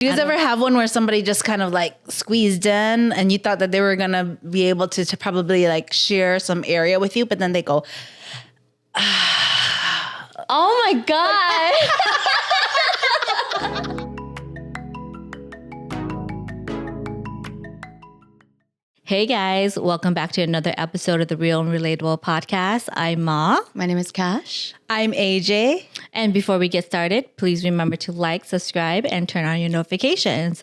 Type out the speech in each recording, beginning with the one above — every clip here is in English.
Do you guys ever have one where somebody just kind of like squeezed in and you thought that they were going to be able to probably like share some area with you, but then they go, oh my God. Hey guys, welcome back to another episode of the Real and Relatable podcast. I'm Ma. My name is Cash. I'm AJ. And before we get started, please remember to like, subscribe, and turn on your notifications.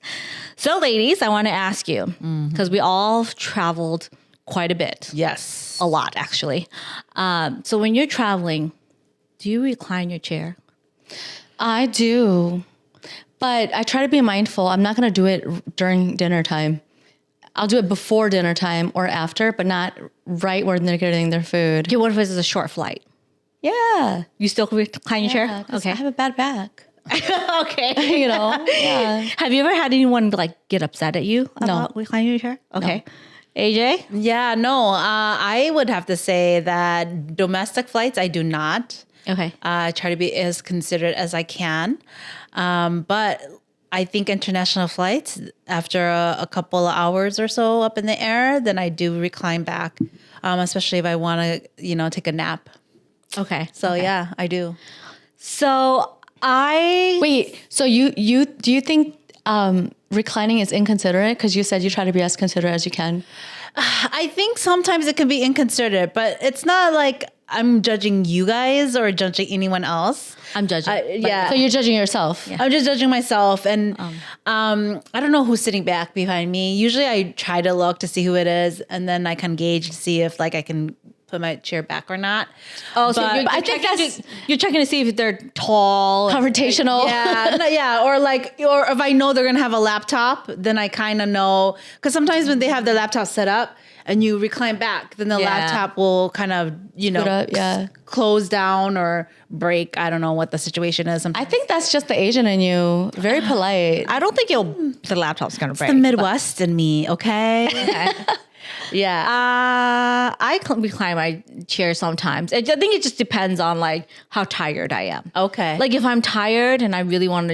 So ladies, I want to ask you, because we all traveled quite a bit. Yes. A lot, actually. So when you're traveling, do you recline your chair? I do, but I try to be mindful. I'm not going to do it during dinner time. I'll do it before dinner time or after, but not right when they're getting their food. Okay, what if it's a short flight? Yeah. You still recline your chair? Okay. I have a bad back. Okay. You know? Yeah. Have you ever had anyone like get upset at you about reclining your chair? Okay. No. AJ? Yeah, no, I would have to say that domestic flights, I do not. Okay. I try to be as considerate as I can. But I think international flights, after a couple of hours or so up in the air, then I do recline back, especially if I want to, take a nap. Okay. So yeah, I do. So Wait, so you do you think reclining is inconsiderate? Because you said you try to be as considerate as you can. I think sometimes it can be inconsiderate, but it's not like I'm judging you guys or judging anyone else. I'm judging. Yeah. So you're judging yourself. I'm just judging myself. And I don't know who's sitting back behind me. Usually I try to look to see who it is. And then I can gauge to see if like I can put my chair back or not. Oh, so you're checking to see if they're tall. Confrontational. Yeah. Or if I know they're going to have a laptop, then I kind of know. Because sometimes when they have their laptop set up, and you recline back, then the laptop will kind of, close down or break. I don't know what the situation is. I think that's just the Asian in you. Very polite. I don't think the laptop's going to break. The Midwest in me, okay? Yeah. I recline my chair sometimes. I think it just depends on like how tired I am. Okay. Like if I'm tired and I really want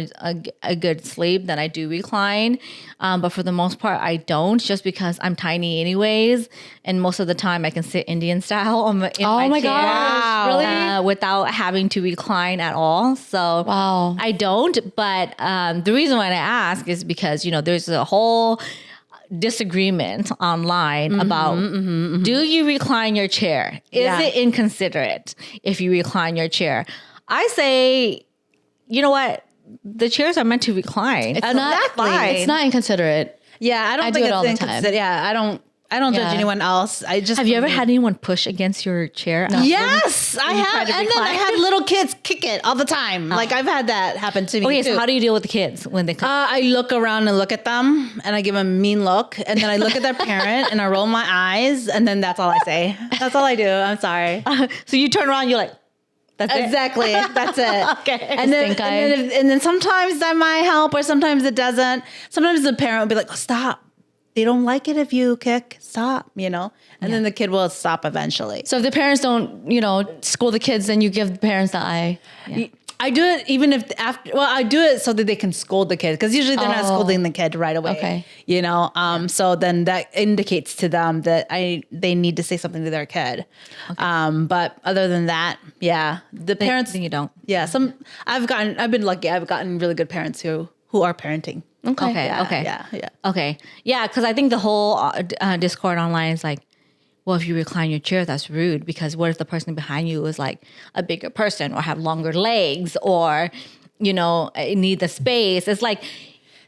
a good sleep, then I do recline. But for the most part, I don't, just because I'm tiny anyways. And most of the time I can sit Indian style in my chair. Gosh. Really? Without having to recline at all. So I don't. But the reason why I ask is because, there's a whole disagreement online about do you recline your chair? Is it inconsiderate if you recline your chair? I say, you know what? The chairs are meant to recline. It's not inconsiderate. Yeah, I don't think it's inconsiderate. Yeah, I don't judge anyone else. Have you ever had anyone push against your chair? No. Yes, I have. And then I had little kids kick it all the time. Like I've had that happen to me. Okay, too. so how do you deal with the kids when they come? I look around and look at them and I give them a mean look. And then I look at their parent and I roll my eyes. And then that's all I say. That's all I do. I'm sorry. So you turn around, you're like, that's exactly. That's it. Okay. And then sometimes that might help or sometimes it doesn't. Sometimes the parent will be like, oh, stop. They don't like it if you kick. Stop, and then the kid will stop eventually. So if the parents don't, school the kids, then you give the parents the eye. Yeah. I do it even if I do it so that they can scold the kid, because usually they're not scolding the kid right away. Okay. So then that indicates to them that they need to say something to their kid. Okay. But other than that, the parents. Then you don't. Yeah. I've been lucky. I've gotten really good parents who are parenting. Okay. Yeah. Okay. Yeah, because I think the whole Discord online is like, well, if you recline your chair, that's rude, because what if the person behind you is like a bigger person or have longer legs or, need the space? It's like,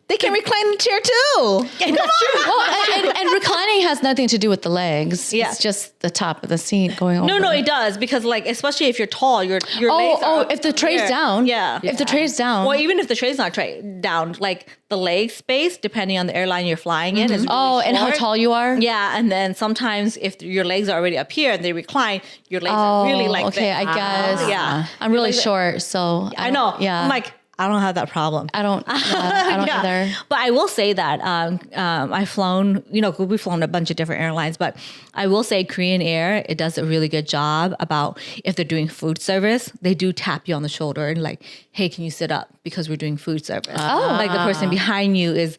they can recline the chair too. Yeah, that's true. Well, and reclining has nothing to do with the legs. Yeah. It's just the top of the seat going over. No, it does, because like, especially if you're tall, your legs are if the tray's down. Yeah. If the tray's down. Well, even if the tray's not down, like the leg space, depending on the airline you're flying in, is really and how short. tall you are? Yeah, and then sometimes if your legs are already up here and they recline, your legs are really like okay, this. I guess. Yeah. I'm really short, so I know. Yeah. I'm like, I don't have that problem. I don't either. But I will say that I've flown, we've flown a bunch of different airlines, but I will say Korean Air, it does a really good job about if they're doing food service, they do tap you on the shoulder and like, hey, can you sit up because we're doing food service? Like the person behind you is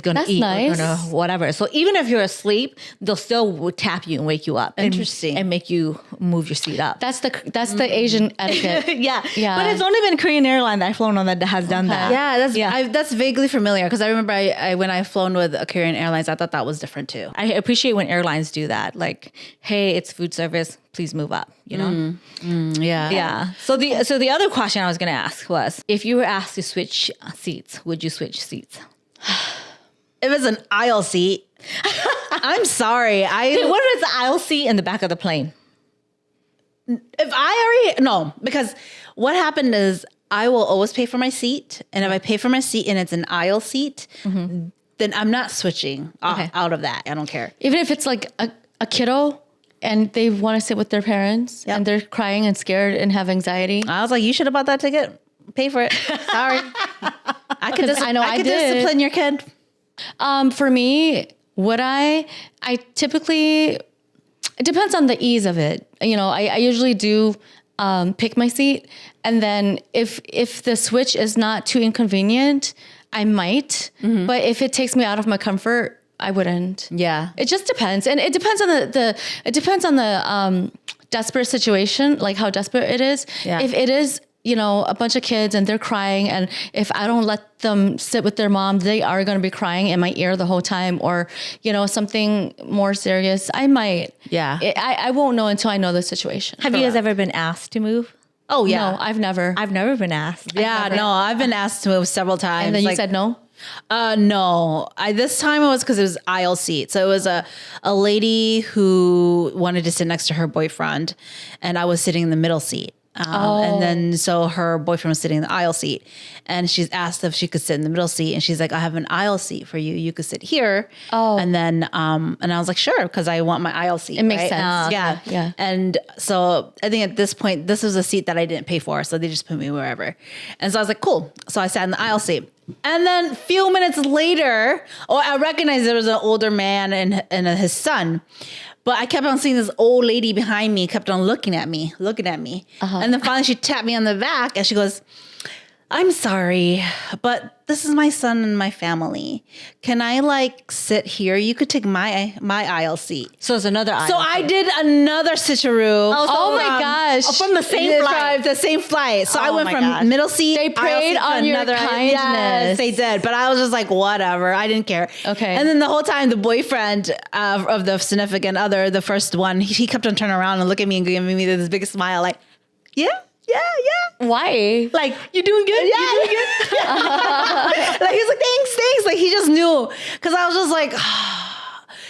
going to eat nice. or whatever. So even if you're asleep, they'll still tap you and wake you up. Interesting. And make you move your seat up. That's the Asian etiquette. Yeah. But it's only been Korean Airline that I've flown on that has done that. Yeah, that's vaguely familiar because I remember when I've flown with Korean Airlines, I thought that was different too. I appreciate when airlines do that. Like, hey, it's food service. Please move up. Yeah. So the other question I was going to ask was, if you were asked to switch seats, would you switch seats? If it's an aisle seat, I'm sorry. Okay, what if it's the aisle seat in the back of the plane? Because what happened is I will always pay for my seat, and if I pay for my seat and it's an aisle seat, then I'm not switching out of that. I don't care. Even if it's like a kiddo and they want to sit with their parents and they're crying and scared and have anxiety. I was like, you should have bought that ticket. Pay for it. Sorry. I could discipline your kid. For me, I typically, it depends on the ease of it. I usually do pick my seat. And then if the switch is not too inconvenient, I might. But if it takes me out of my comfort, I wouldn't. Yeah. It just depends. And it depends on the desperate situation, like how desperate it is. Yeah. If it is, a bunch of kids and they're crying, and if I don't let them sit with their mom, they are going to be crying in my ear the whole time, or, something more serious, I might. Yeah. I won't know until I know the situation. Have you guys ever been asked to move? Oh, yeah. No, I've never. I've never been asked. I've been asked to move several times. And then you said no? No. This time it was because it was aisle seat. So it was a lady who wanted to sit next to her boyfriend, and I was sitting in the middle seat. And then so her boyfriend was sitting in the aisle seat, and she's asked if she could sit in the middle seat, and she's like, I have an aisle seat for you. You could sit here. And then, and I was like, sure, because I want my aisle seat. It makes sense. Yeah. And so I think at this point, this was a seat that I didn't pay for. So they just put me wherever. And so I was like, cool. So I sat in the aisle seat. And then a few minutes later, I recognized there was an older man and his son. But I kept on seeing this old lady behind me, kept on looking at me. And then finally she tapped me on the back and she goes, I'm sorry, but this is my son and my family. Can I sit here? You could take my aisle seat. So it's another aisle. So I did another switcheroo. Oh my gosh. From the same flight. The same flight. So I went from gosh. middle seat. They preyed on your kindness. Yes, they did. But I was just like, whatever. I didn't care. Okay. And then the whole time, the boyfriend of the significant other, the first one, he kept on turning around and looking at me and giving me this big smile like, yeah. Why? Like, you doing good? Yeah. You doing good? Like, he's like, thanks. Like, he just knew. Because I was just like,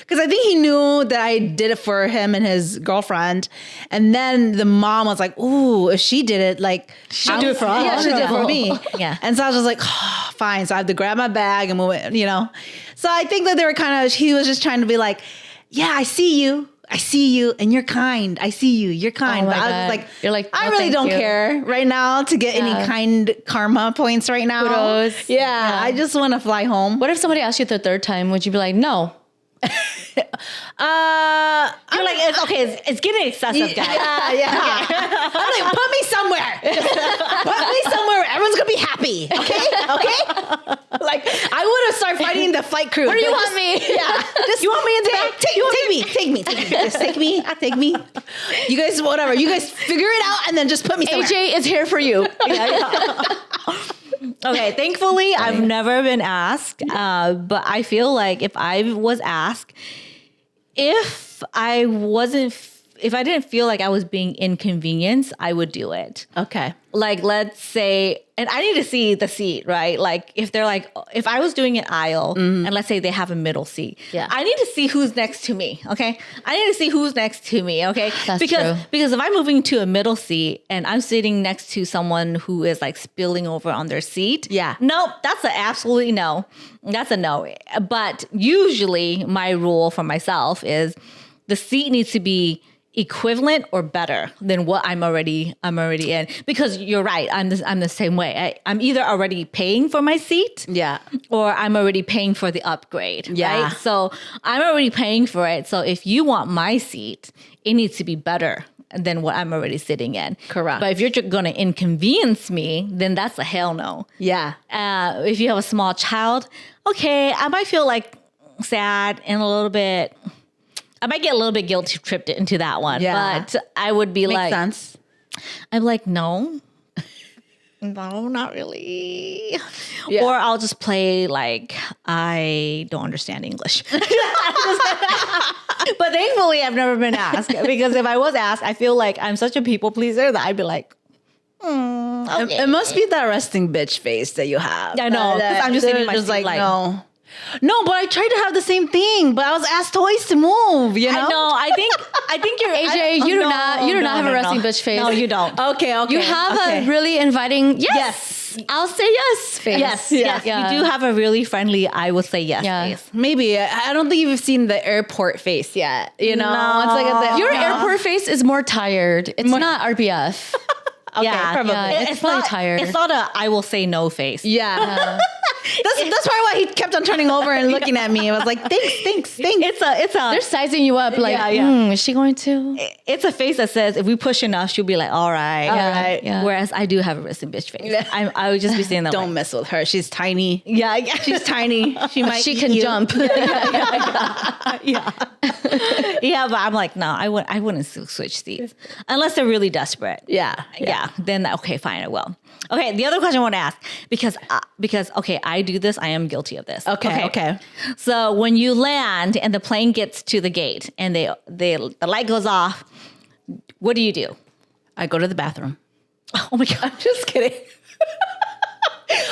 because I think he knew that I did it for him and his girlfriend. And then the mom was like, ooh, if she did it, she'll do it for us. Yeah, she'll do it for me. Yeah. And so I was just like, fine. So I had to grab my bag and move it, So I think that they were he was just trying to be like, yeah, I see you, and you're kind. I see you, you're kind. Oh my but I was God. like, You're like, I no, really thank don't you. care right now to get any kind karma points right now. Kudos. Yeah, I just want to fly home. What if somebody asked you the third time? Would you be like, no? You're like, it's getting excessive, guys. Yeah. I'm like, put me somewhere. Put me somewhere where everyone's gonna be happy. Okay. Like, I would have started fighting the flight crew. Where do you want me? Yeah. Just, you want me in the back? Take me. Just take me. You guys, whatever. You guys figure it out and then just put me somewhere. AJ is here for you. Okay, thankfully, I've never been asked, but I feel like if I was asked, if I didn't feel like I was being inconvenienced, I would do it. Okay. Like, let's say, and I need to see the seat, right? Like, if they're like, if I was doing an aisle and let's say they have a middle seat, I need to see who's next to me, okay? I need to see who's next to me, okay? That's true. Because if I'm moving to a middle seat and I'm sitting next to someone who is like spilling over on their seat, nope, that's an absolutely no. That's a no. But usually my rule for myself is the seat needs to be equivalent or better than what I'm already in, because you're right. I'm the same way. I'm either already paying for my seat, or I'm already paying for the upgrade. Right? So I'm already paying for it. So if you want my seat, it needs to be better than what I'm already sitting in. Correct. But if you're going to inconvenience me, then that's a hell no. Yeah. If you have a small child, okay, I might feel like sad and a little bit. I might get a little bit guilt tripped into that one, but I would be Makes sense. I'm like, no, not really. Yeah. Or I'll just play like I don't understand English. But thankfully, I've never been asked, because if I was asked, I feel like I'm such a people pleaser that I'd be like, okay. It must be that resting bitch face that you have. I know, because I'm just sitting my seat like, no. No, but I tried to have the same thing, but I was asked twice to move, you know? I know. I think you're AJ, you do not have a resting bitch face. No, you don't. Okay. You have a really inviting yes. I'll say yes face. Yes. You do have a really friendly I will say yes face. Maybe. I don't think you've seen the airport face yet. You know? No. It's like your airport face is more tired. It's not RBF. Okay, probably. It's probably tired. It's not a I will say no face. Yeah. That's probably why he kept on turning over and looking at me. I was like, thanks. It's a. They're sizing you up like, is she going to? It's a face that says if we push enough, she'll be like, all right. Yeah. Whereas I do have a resting bitch face. I would just be saying that. Don't mess with her. She's tiny. Yeah. She's tiny. She can jump. Yeah. But I'm like, no, I wouldn't switch seats unless they're really desperate. Yeah. Then okay, fine, I will. Okay, the other question I want to ask, because okay, I do this. I am guilty of this. Okay. So when you land and the plane gets to the gate and the light goes off, what do? I go to the bathroom. Oh my God, I'm just kidding.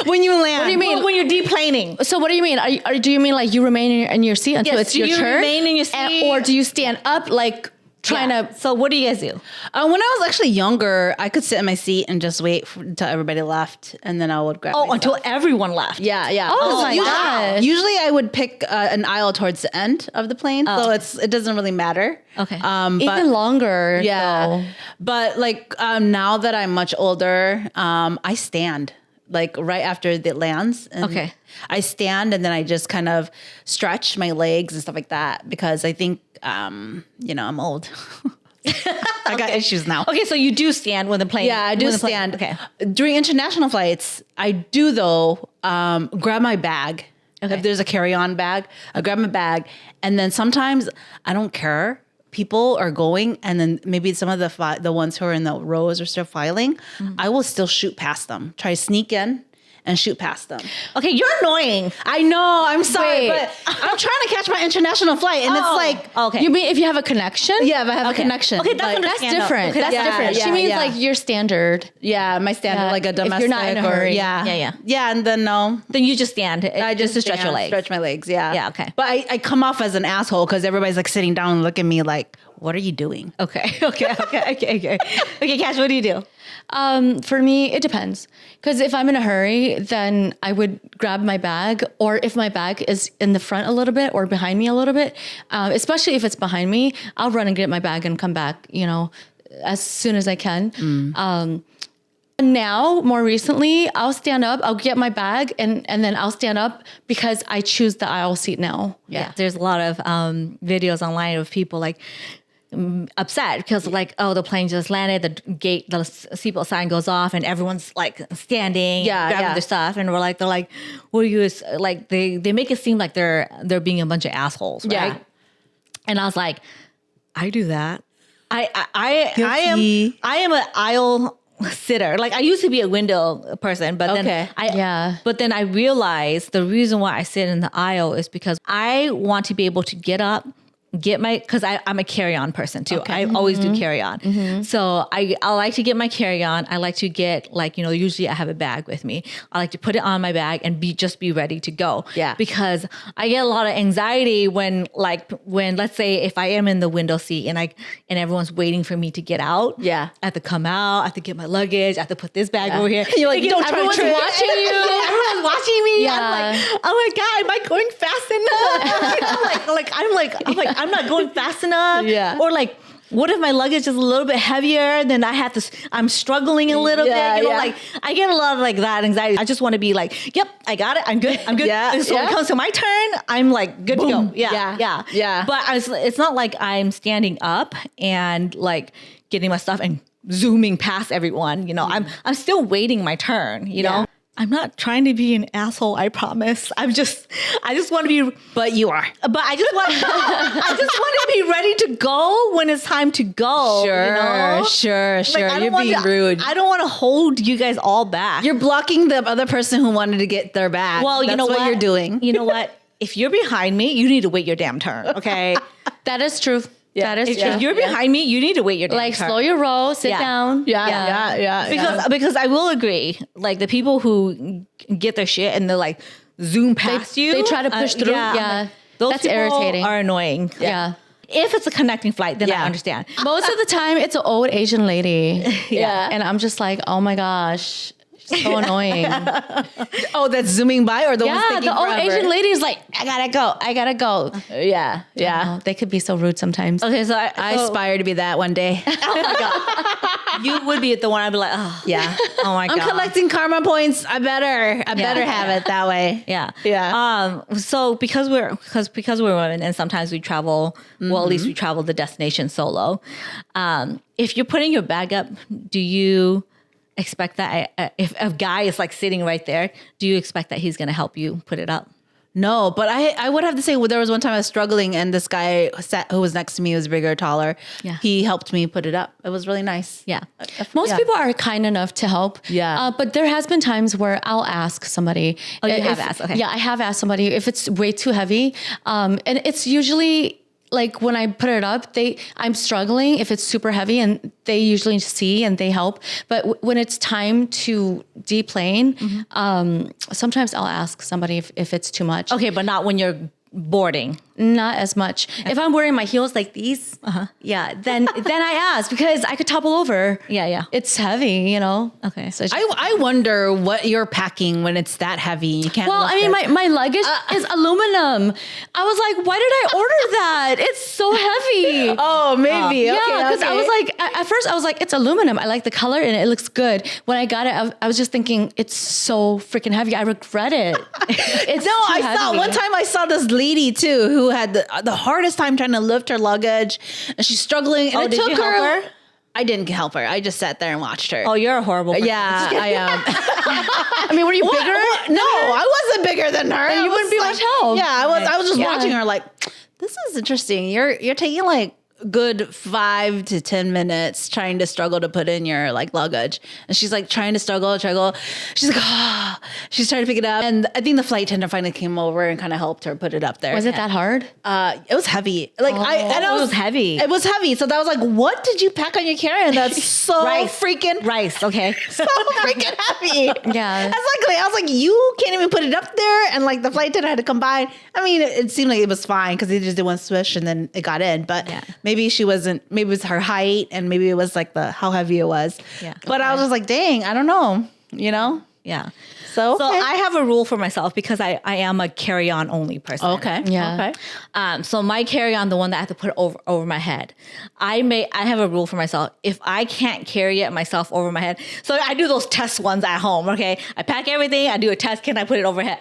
When you land. What do you mean? When you're deplaning. So what do you mean? Do you mean like you remain in your seat until it's your turn? Do you remain in your seat? Or do you stand up like trying to... So what do you guys do? When I was actually younger, I could sit in my seat and just wait until everybody left, and then I would grab myself. Until everyone left. Yeah. Oh my gosh. Usually I would pick an aisle towards the end of the plane, so it doesn't really matter. Okay. Even longer. Yeah. Though. But like now that I'm much older, I stand. Like right after it lands. And I stand and then I just kind of stretch my legs and stuff like that, because I think, I'm old. I got issues now. Okay, so you do stand when the plane... Yeah, I do stand. Okay. During international flights, I do, though, grab my bag. Okay. If there's a carry-on bag, I grab my bag. And then sometimes I don't care. People are going, and then maybe some of the ones who are in the rows are still filing. Mm-hmm. I will still shoot past them, try to sneak in and shoot past them. Okay, you're annoying. I know. I'm sorry, but I'm trying to catch my international flight, and it's like, okay. You mean if you have a connection? Yeah, if I have a connection. Okay, that's different. Okay, that's different. She means like your standard. Yeah, my standard, like a domestic. If you're not in a hurry. Yeah, and then no. Then you just stand. I just to stretch your legs. Stretch my legs. Yeah. Yeah. Okay. But I come off as an asshole because everybody's like sitting down and looking at me like, "What are you doing?" Okay. Okay, Cash, what do you do? For me, it depends. Because if I'm in a hurry, then I would grab my bag, or if my bag is in the front a little bit or behind me a little bit, especially if it's behind me, I'll run and get my bag and come back, as soon as I can. Now, more recently, I'll stand up, I'll get my bag, and then I'll stand up because I choose the aisle seat now. Yeah. There's a lot of videos online of people like upset because like, the plane just landed, the seatbelt sign goes off, and everyone's like standing, grabbing their stuff, and they're like, what are you, like they make it seem like they're being a bunch of assholes, right? Yeah. And I was like, I do that. I am an aisle sitter. Like I used to be a window person, but then but then I realized the reason why I sit in the aisle is because I want to be able to get up, because I'm a carry-on person too. Okay. I always do carry-on. Mm-hmm. So I like to get my carry-on. I like to get usually I have a bag with me. I like to put it on my bag and be ready to go. Yeah. Because I get a lot of anxiety when let's say if I am in the window seat and everyone's waiting for me to get out. Yeah. I have to come out. I have to get my luggage. I have to put this bag over here. You're like, don't everyone's try to watching you. Everyone's watching me. Yeah. I'm like, oh my God, am I going fast enough? I'm like, I'm not going fast enough. Yeah. Or like, what if my luggage is a little bit heavier? Then I'm struggling a little bit. Like I get a lot of like that anxiety. I just want to be like, yep, I got it. I'm good. I'm good. So when it comes to my turn, I'm like good to go. Yeah. But it's not like I'm standing up and like getting my stuff and zooming past everyone. I'm still waiting my turn, you know? I'm not trying to be an asshole, I promise. I just want to be, but you are. But I just want to be ready to go when it's time to go. Sure. You're being rude. I don't want to hold you guys all back. You're blocking the other person who wanted to get their bag. Well, you know what you're doing. You know what? If you're behind me, you need to wait your damn turn. Okay. That is true. Yeah. That is true. If you're behind me, you need to wait your damn turn. Like slow your roll, sit down. Because I will agree, like the people who get their shit and they're like zoom past you. They try to push through. Those that's people irritating. are annoying. Yeah. If it's a connecting flight, then I understand. Most of the time, it's an old Asian lady. And I'm just like, oh my gosh. So annoying. Oh, that's zooming by, or the one's taking the old forever? Asian lady is like, I gotta go. Yeah. Oh, they could be so rude sometimes. Okay, so I aspire to be that one day. Oh my god, you would be the one. I'd be like, oh Yeah. oh my god, I'm collecting karma points. I better have it that way. Yeah. So because we're women and sometimes we travel. Well, at least we travel the destination solo. If you're putting your bag up, do you expect that if a guy is like sitting right there, do you expect that he's going to help you put it up? No, but I would have to say, well, there was one time I was struggling and this guy who was next to me was bigger, taller. Yeah. He helped me put it up. It was really nice. Yeah. Most people are kind enough to help. Yeah. But there has been times where I'll ask somebody. Oh, you have asked? Okay. Yeah, I have asked somebody if it's way too heavy. And it's usually like when I put it up, I'm struggling if it's super heavy, and they usually see and they help. But when it's time to deplane, sometimes I'll ask somebody if it's too much. Okay, but not when you're boarding. Not as much. If I'm wearing my heels like these, then I ask because I could topple over. Yeah. It's heavy, Okay. So I wonder what you're packing when it's that heavy. You can't. Well, I mean, my luggage is aluminum. I was like, why did I order that? It's so heavy. Oh, maybe. Yeah, because I was like, at first I was like, it's aluminum. I like the color and it looks good. When I got it, I was just thinking, it's so freaking heavy. I regret it. I saw one time I saw this lady too who had the hardest time trying to lift her luggage, and she's struggling. And it did took you help her? I didn't help her. I just sat there and watched her. Oh, you're a horrible person. Yeah, I am. I mean, were you bigger? No, I wasn't bigger than her. Then you wouldn't be much help. Yeah, I was just watching her like, this is interesting. You're taking like good 5 to 10 minutes trying to struggle to put in your like luggage, and she's like trying to struggle. She's like, she's trying to pick it up, and I think the flight attendant finally came over and kind of helped her put it up there. Was it that hard? It was heavy. Like it was heavy. It was heavy. So that was like, what did you pack on your carry-on? That's so freaking rice. Okay, so freaking heavy. Yeah, exactly. I was like, you can't even put it up there, and like the flight attendant had to come by. I mean, it seemed like it was fine because they just did one swish and then it got in, but maybe she wasn't, maybe it was her height, and maybe it was like how heavy it was. Yeah. But I was just like, dang, I don't know, Yeah. So I have a rule for myself because I am a carry-on only person. Okay. Yeah. Okay. So my carry-on, the one that I have to put over my head, I have a rule for myself. If I can't carry it myself over my head, so I do those test ones at home. Okay. I pack everything. I do a test. Can I put it overhead?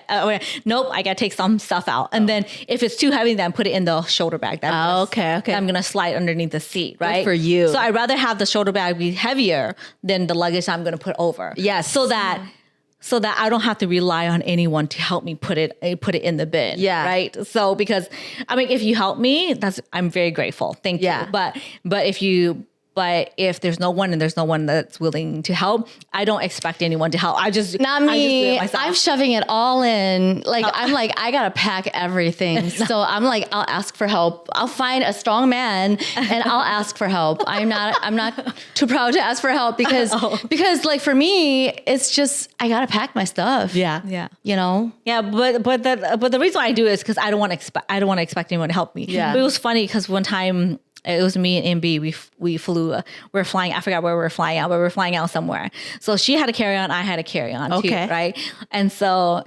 Nope. I got to take some stuff out. And then if it's too heavy, then put it in the shoulder bag. Okay. I'm going to slide underneath the seat, right? Good for you. So I'd rather have the shoulder bag be heavier than the luggage I'm going to put over. Yes. So that I don't have to rely on anyone to help me put it in the bin. Yeah. Right. So because I mean, if you help me, I'm very grateful. Thank you. But if there's no one and there's no one that's willing to help, I don't expect anyone to help. Not me. I just do it myself. I'm shoving it all in. Like I'm like, I gotta pack everything. So I'm like, I'll ask for help. I'll find a strong man and I'll ask for help. I'm not too proud to ask for help because like for me, it's just I gotta pack my stuff. Yeah. Yeah. Yeah, but the reason I do it is because I don't want to expect anyone to help me. Yeah. But it was funny because one time it was me and MB. We flew. We're flying. I forgot where we were flying out, but we were flying out somewhere. So she had a carry-on. I had a carry-on too, right? And so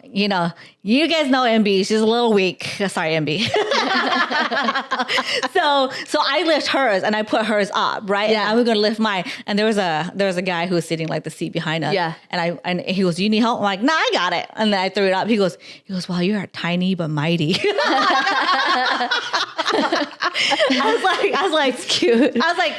You guys know MB. She's a little weak. Sorry, MB. so I lift hers and I put hers up, right? Yeah. And I was gonna lift mine. And there was a guy who was sitting like the seat behind us. Yeah. And he goes, "You need help?" I'm like, "Nah, I got it." And then I threw it up. He goes, "Wow, you are tiny but mighty." I was like, it's cute. I was like,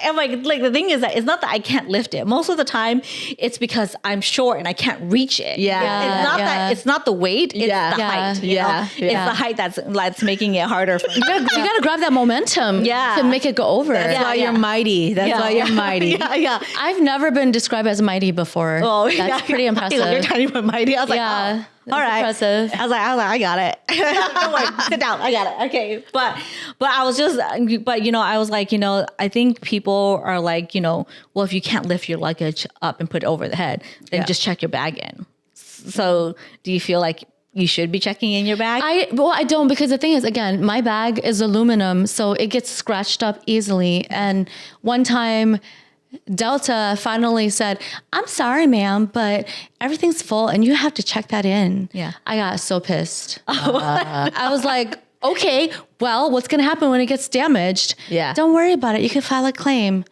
I'm like the thing is that it's not that I can't lift it. Most of the time, it's because I'm short and I can't reach it. Yeah. It's not that. It's not the weight. It's the height. You know? It's the height that's making it harder for me. You gotta grab that momentum to make it go over. That's why you're mighty. That's why you're mighty. Yeah. I've never been described as mighty before. Oh, that's pretty impressive. You're tiny but mighty. I was like, yeah. All right. Impressive. I was like, I got it. Don't worry, sit down. I got it. Okay. But I was just, I was like, I think people are like, well, if you can't lift your luggage up and put it over the head, then just check your bag in. So do you feel like you should be checking in your bag? I don't, because the thing is, again, my bag is aluminum, so it gets scratched up easily. And one time, Delta finally said, "I'm sorry, ma'am, but everything's full and you have to check that in." Yeah. I got so pissed. I was like, okay, well, what's going to happen when it gets damaged? Yeah. Don't worry about it. You can file a claim.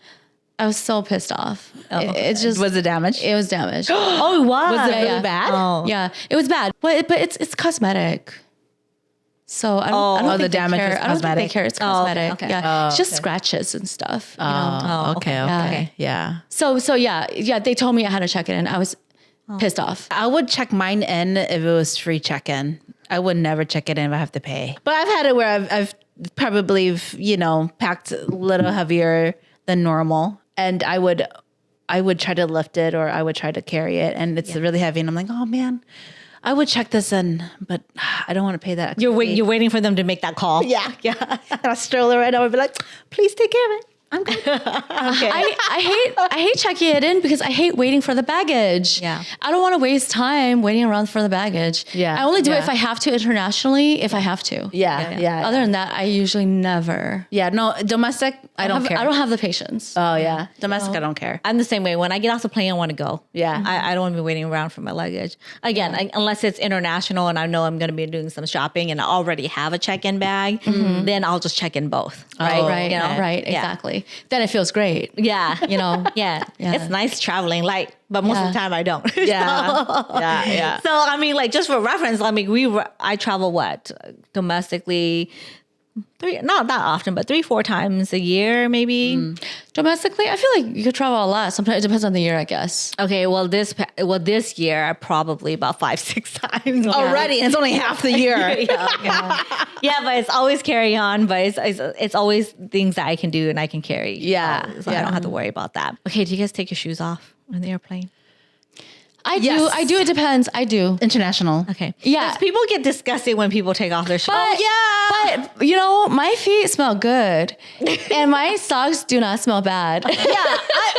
I was so pissed off. It just Was it damaged? It was damaged. Oh, it was. Was it really yeah. bad? Oh. Yeah, it was bad, but it's cosmetic. So I don't think the damage they care. was I don't think they cosmetic? care. It's Oh, cosmetic. okay. Yeah, it's just scratches and stuff. You know? Oh, okay. Yeah. So yeah. They told me I had to check it in. I was pissed off. I would check mine in if it was free check-in. I would never check it in if I have to pay. But I've had it where I've probably, packed a little heavier than normal. And I would try to lift it or I would try to carry it. And it's really heavy. And I'm like, oh, man, I would check this in, but I don't want to pay that extra fee. You're waiting for them to make that call. Yeah. I'll stroll it right over and be like, please take care of it. I'm good. Okay. I hate checking it in because I hate waiting for the baggage. Yeah. I don't want to waste time waiting around for the baggage. Yeah. I only do it if I have to internationally, if I have to. Yeah. Other than that, I usually never. Yeah, no, domestic, I don't care. I don't have the patience. Oh, yeah. Domestic, I don't care. I'm the same way. When I get off the plane, I want to go. Yeah. I don't want to be waiting around for my luggage. Again, unless it's international and I know I'm going to be doing some shopping and I already have a check-in bag, then I'll just check in both. Right? Right. Right. Yeah. Exactly. Then it feels great. Yeah. Yeah. It's nice traveling light, but most of the time I don't. Yeah. So, I mean, like, just for reference, I mean, I travel domestically, not that often, but 3-4 times a year, maybe. Domestically, I feel like you could travel a lot. Sometimes it depends on the year, I guess. Okay, well, this year, probably about 5-6 times. Already, and it's only half the year. Yeah, but it's always carry on, but it's always things that I can do and I can carry. Yeah. So I don't have to worry about that. Okay, do you guys take your shoes off on the airplane? I do. Yes. I do. It depends. I do. International. Okay. Yeah. 'Cause people get disgusted when people take off their shoes. But my feet smell good, and my socks do not smell bad. Yeah,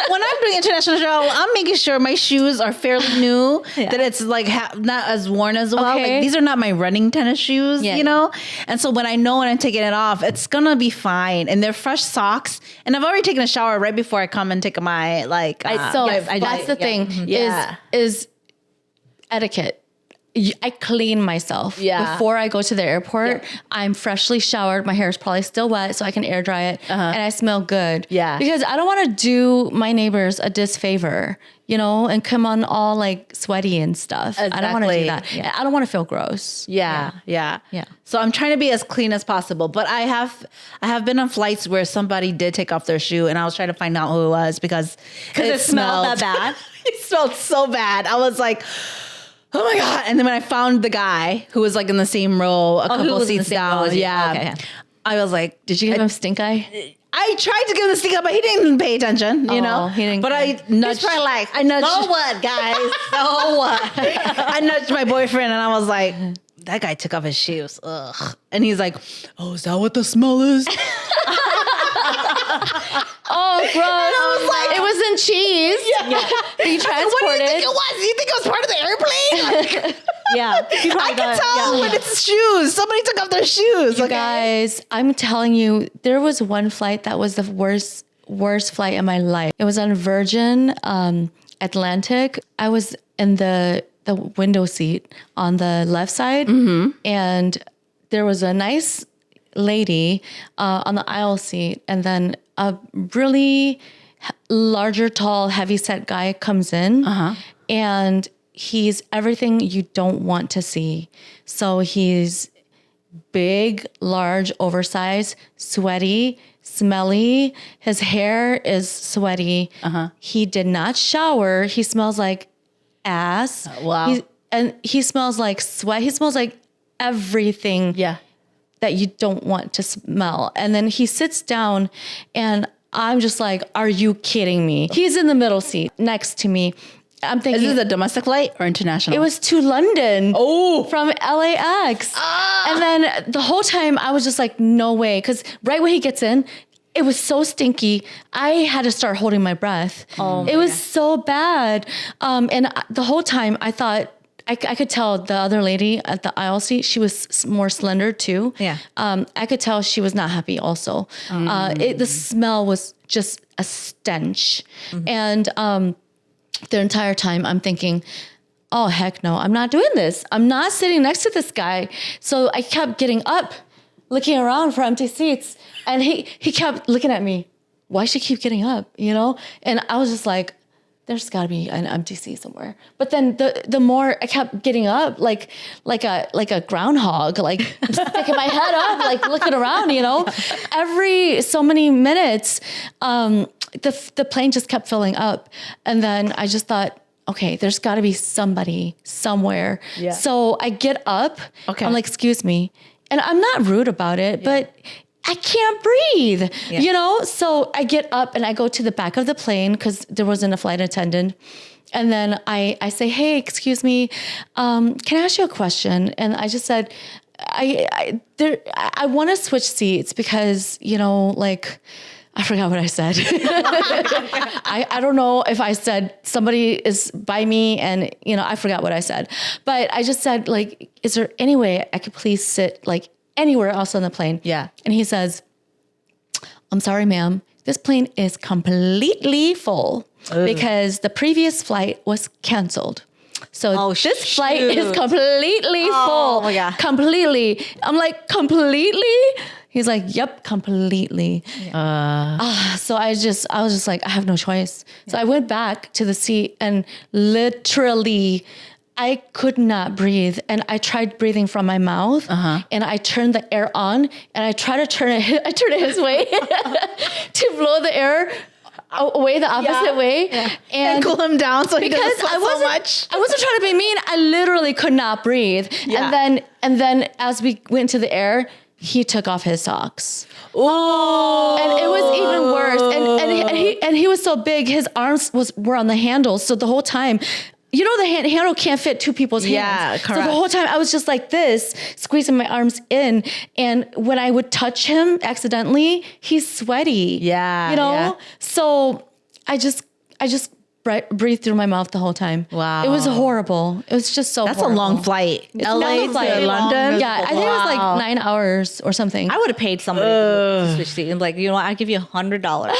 when I'm doing international travel, I'm making sure my shoes are fairly new, that it's like not as worn as well. Okay. Like these are not my running tennis shoes, And so when I'm taking it off, it's gonna be fine. And they're fresh socks. And I've already taken a shower right before I come and take my That's the thing. Is etiquette. I clean myself before I go to the airport. I'm freshly showered. My hair is probably still wet, so I can air dry it, and I smell good. Yeah, because I don't want to do my neighbors a disfavor, and come on all like sweaty and stuff. Exactly. I don't want to do that. Yeah. I don't want to feel gross. Yeah. So I'm trying to be as clean as possible, but I have been on flights where somebody did take off their shoe, and I was trying to find out who it was because it smelled that bad. It smelled so bad. I was like, oh my God. And then when I found the guy who was like in the same row, a couple seats down. Okay. I was like, did you give him stink eye? I tried to give him the stink eye, but he didn't pay attention, He didn't. But care. I nudged. He's probably like, I nudged. so what, guys? So what? I nudged my boyfriend and I was like, that guy took off his shoes. Ugh. And he's like, oh, is that what the smell is? Oh, gross. I was like, it was in cheese. Yeah. You transported. What do you think it was? You think it was part of the airplane? Like, Yeah. I can tell when it's shoes. Somebody took off their shoes. You guys, I'm telling you, there was one flight that was the worst flight in my life. It was on Virgin Atlantic. I was in the the window seat on the left side, and there was a nice lady on the aisle seat, and then a really larger, tall, heavy-set guy comes in, and he's everything you don't want to see. So he's big, large, oversized, sweaty, smelly. His hair is sweaty. He did not shower. He smells like ass. Wow. And he smells like sweat. He smells like everything that you don't want to smell. And then he sits down, and I'm just like, are you kidding me? He's in the middle seat next to me. I'm thinking, is this a domestic flight or international? It was to London. From LAX. And then the whole time I was just like, no way. Because right when he gets in, it was so stinky. I had to start holding my breath. It was so bad. And the whole time I thought, I could tell the other lady at the aisle seat, she was more slender too. Yeah. I could tell she was not happy also. The smell was just a stench. And the entire time I'm thinking, oh, heck no, I'm not doing this. I'm not sitting next to this guy. So I kept getting up, looking around for empty seats. And he kept looking at me. Why she keep getting up, you know? And I was just like, there's got to be an empty seat somewhere. But then the more I kept getting up, like a groundhog, like sticking my head up, like looking around, you know? Every so many minutes, the plane just kept filling up. And then I just thought, okay, there's got to be somebody somewhere. Yeah. So I get up. Okay. I'm like, excuse me. And I'm not rude about it, but I can't breathe, you know? So I get up and I go to the back of the plane because there wasn't a flight attendant. And then I say, hey, excuse me, can I ask you a question? And I just said, I want to switch seats because, you know, like, I forgot what I said. I don't know if I said somebody is by me and, you know, I forgot what I said. But I just said, like, is there any way I could please sit, like, anywhere else on the plane? Yeah. And he says, I'm sorry, ma'am. This plane is completely full because the previous flight was canceled. So this flight is completely full. Oh my God. Completely. I'm like, completely? He's like, yep, completely. So I was just like, I have no choice. So I went back to the seat and literally I could not breathe. And I tried breathing from my mouth and I turned the air on and I tried to turn it his way to blow the air away the opposite way and cool him down so he doesn't sweat so much. I wasn't trying to be mean. I literally could not breathe. Yeah. And then as we went to the air, he took off his socks. Oh, and it was even worse. And he was so big, his arms were on the handles. So the whole time, you know, the handle can't fit two people's hands. Yeah, correct. So the whole time I was just like this, squeezing my arms in. And when I would touch him accidentally, he's sweaty. Yeah. You know? Yeah. So I just breathed through my mouth the whole time. Wow. It was horrible. It was just so That's horrible. A long flight. LA to London? Yeah, I think it was like 9 hours or something. I would have paid somebody to switch seats. Like, you know what? I'll give you $100.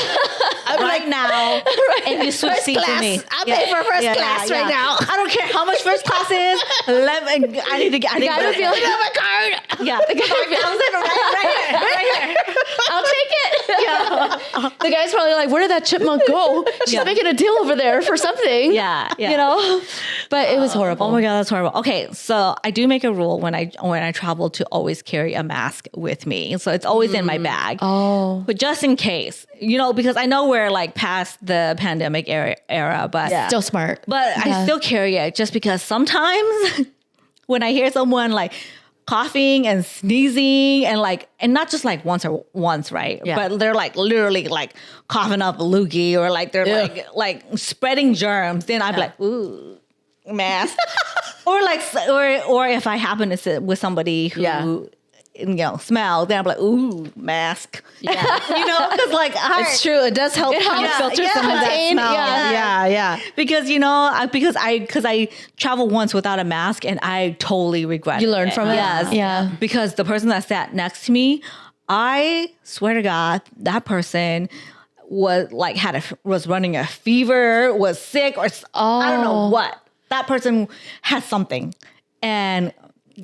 Right now, if you switch seats with me, I'll pay for first class right now. I don't care how much first class is. I need to get. The guy would be like, my card. Yeah, the guy would be right here. I'll take it. Yeah. The guy's probably like, where did that chipmunk go? She's making a deal over there for something. Yeah. You know, but it was horrible. Oh my God, that's horrible. Okay, so I do make a rule when I travel to always carry a mask with me. So it's always in my bag. Oh, but just in case, you know, because I know we're like past the pandemic era, but still smart. But I still carry it just because sometimes when I hear someone like coughing and sneezing and not just like once, right? Yeah. But they're like literally like coughing up a loogie or like they're like spreading germs. Then I'm like, ooh, mask. or if I happen to sit with somebody who you know, smell, then I'm like, ooh, mask. Yeah. You know, because like it's true. It does help filter some of that smell. Yeah. Because you know, because I traveled once without a mask and I totally regret it. You learned from it. Yes. Yeah. Because the person that sat next to me, I swear to God, that person was like was running a fever, was sick, or I don't know what. that person has something, and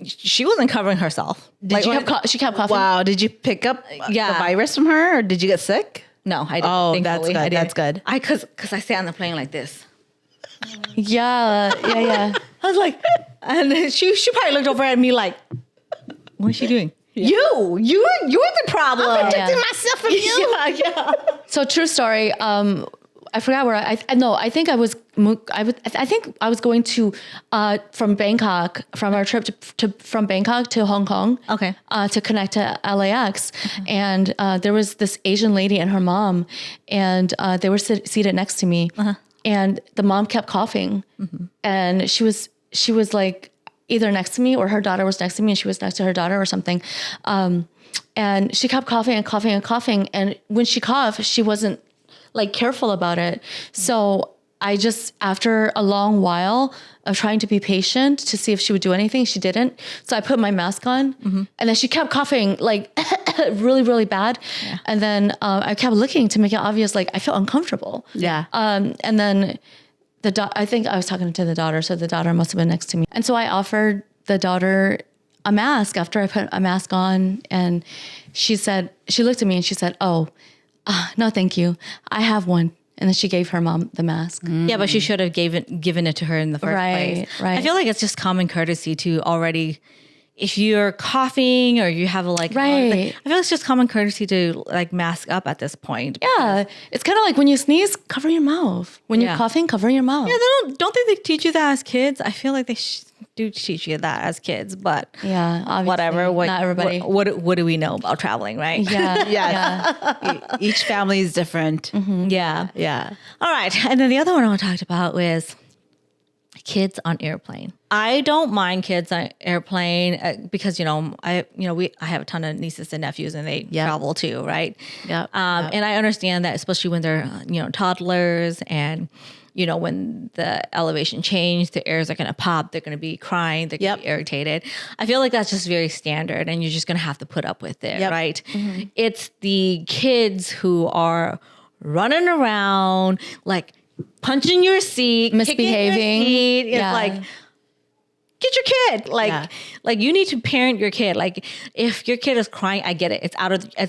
she wasn't covering herself. She kept coughing? Wow. Did you pick up the virus from her, or did you get sick? No, I didn't. Oh, that's thankfully. good. That's good. Because I stay on the plane like this. Yeah. I was like, and then she probably looked over at me like, what is she doing? Yeah. You're the problem. I'm protecting myself from you. Yeah. So true story. I forgot where I think I was going to from Bangkok, from our trip from Bangkok to Hong Kong. Okay. To connect to LAX, and there was this Asian lady and her mom, and they were seated next to me, and the mom kept coughing, and she was like either next to me or her daughter was next to me, and she was next to her daughter or something, and she kept coughing and coughing and coughing, and when she coughed, she wasn't like careful about it. So I just, after a long while of trying to be patient to see if she would do anything, she didn't. So I put my mask on, and then she kept coughing like really, really bad. Yeah. And then I kept looking to make it obvious, like I feel uncomfortable. Yeah. And then I think I was talking to the daughter, so the daughter must have been next to me. And so I offered the daughter a mask after I put a mask on, and she looked at me and she said, "Oh, no, thank you. I have one." And then she gave her mom the mask. Yeah, but she should have given it to her in the first place. Right. I feel like it's just common courtesy to already, if you're coughing or you have I feel it's just common courtesy to like mask up at this point. Yeah, it's kind of like when you sneeze, cover your mouth. When you're coughing, cover your mouth. Yeah, don't they teach you that as kids? I feel like they do teach you that as kids, but yeah, obviously, whatever. Not everybody. What do we know about traveling, right? Yeah, yeah. Each family is different. Yeah. All right, and then the other one I want to talk about was kids on airplane. I don't mind kids on airplane because I have a ton of nieces and nephews and they travel too, right? Yeah. And I understand that, especially when they're toddlers and when the elevation change, the ears are going to pop, they're going to be crying, they're going to be irritated. I feel like that's just very standard and you're just going to have to put up with it, right? Mm-hmm. It's the kids who are running around, like punching your seat, misbehaving. It's like, get your kid. Like you need to parent your kid. Like if your kid is crying, I get it. It's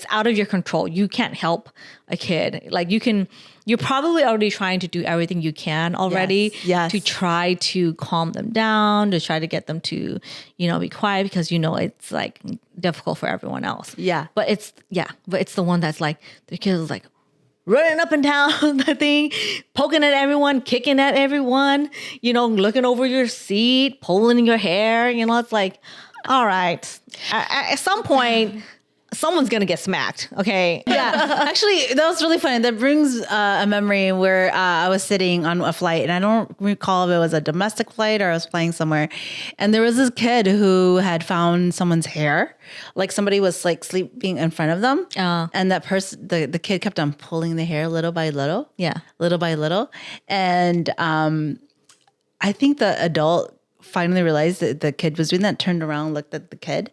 out of your control. You can't help a kid. Like you're probably already trying to do everything you can already to try to calm them down, to try to get them to, be quiet because it's like difficult for everyone else. Yeah. But it's the one that's like the kid is like running up and down the thing, poking at everyone, kicking at everyone, looking over your seat, pulling your hair, it's like, all right, at some point, someone's going to get smacked. Okay. Yeah. Actually, that was really funny. That brings a memory where I was sitting on a flight and I don't recall if it was a domestic flight or I was flying somewhere. And there was this kid who had found someone's hair. Like somebody was like sleeping in front of them. And that person, the kid kept on pulling the hair little by little. Yeah. Little by little. And I think the adult finally realized that the kid was doing that, turned around, looked at the kid,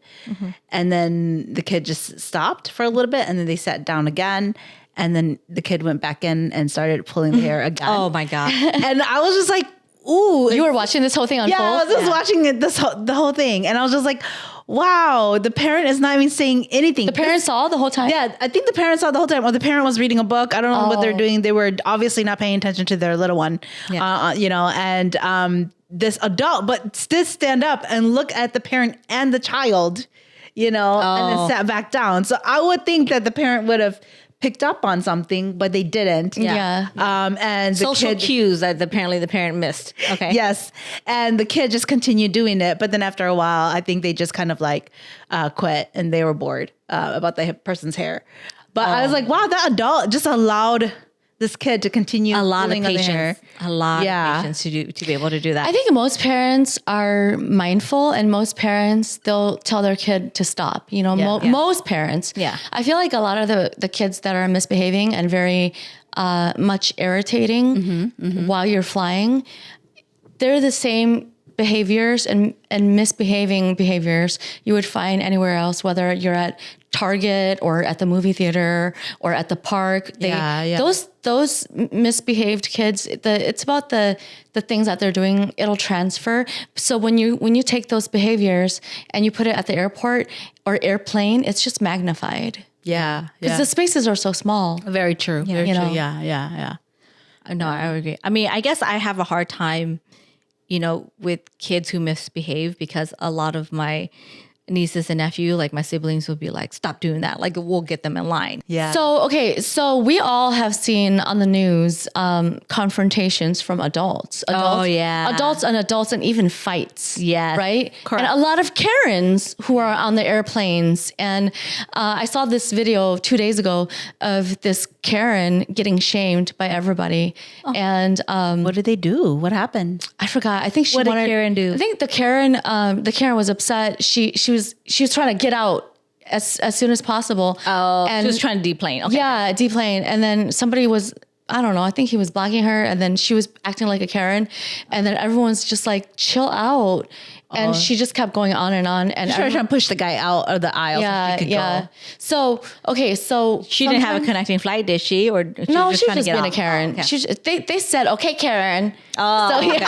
and then the kid just stopped for a little bit, and then they sat down again, and then the kid went back in and started pulling the hair again. Oh my God. And I was just like, ooh. You were watching this whole thing unfold? Yeah, I was just watching it, the whole thing, and I was just like, wow, the parent is not even saying anything. The parent saw the whole time? Yeah, I think the parent saw the whole time. Or the parent was reading a book. I don't know what they're doing. They were obviously not paying attention to their little one, and this adult, but did stand up and look at the parent and the child, and then sat back down. So I would think that the parent would have picked up on something, but they didn't. Yeah. And the social cues that apparently the parent missed. Okay. Yes. And the kid just continued doing it. But then after a while, I think they just kind of like quit and they were bored about the person's hair. But I was like, wow, that adult just allowed this kid to continue a lot of patience, to be able to do that. I think most parents are mindful, and most parents, they'll tell their kid to stop. Most parents. Yeah. I feel like a lot of the kids that are misbehaving and very much irritating while you're flying, they're the same behaviors and misbehaving behaviors you would find anywhere else, whether you're at Target or at the movie theater or at the park. Those misbehaved kids, it's about the things that they're doing, it'll transfer. So when you take those behaviors and you put it at the airport or airplane, it's just magnified. Yeah. Because the spaces are so small. Very true. Very true. Yeah. No, I agree. I mean, I guess I have a hard time, with kids who misbehave, because a lot of my nieces and nephew, like my siblings, will be like, stop doing that. Like, we'll get them in line. Yeah. So we all have seen on the news confrontations from adults. Adults and even fights. Yeah. Right? Correct. And a lot of Karens who are on the airplanes. And I saw this video 2 days ago of this Karen getting shamed by everybody. Oh. And what did they do? What happened? I forgot. I think what did Karen do? I think the Karen was upset. She was trying to get out as soon as possible. Oh, and she was trying to deplane. Okay. Yeah, deplane. And then somebody was, I don't know, I think he was blocking her, and then she was acting like a Karen, and then everyone's just like, chill out. And she just kept going on and on. And trying to push the guy out of the aisle. Yeah, so she could go. So she didn't have a connecting flight, did she? Or she was just being a Karen. Oh, okay. They said, okay, Karen. Oh, so, okay.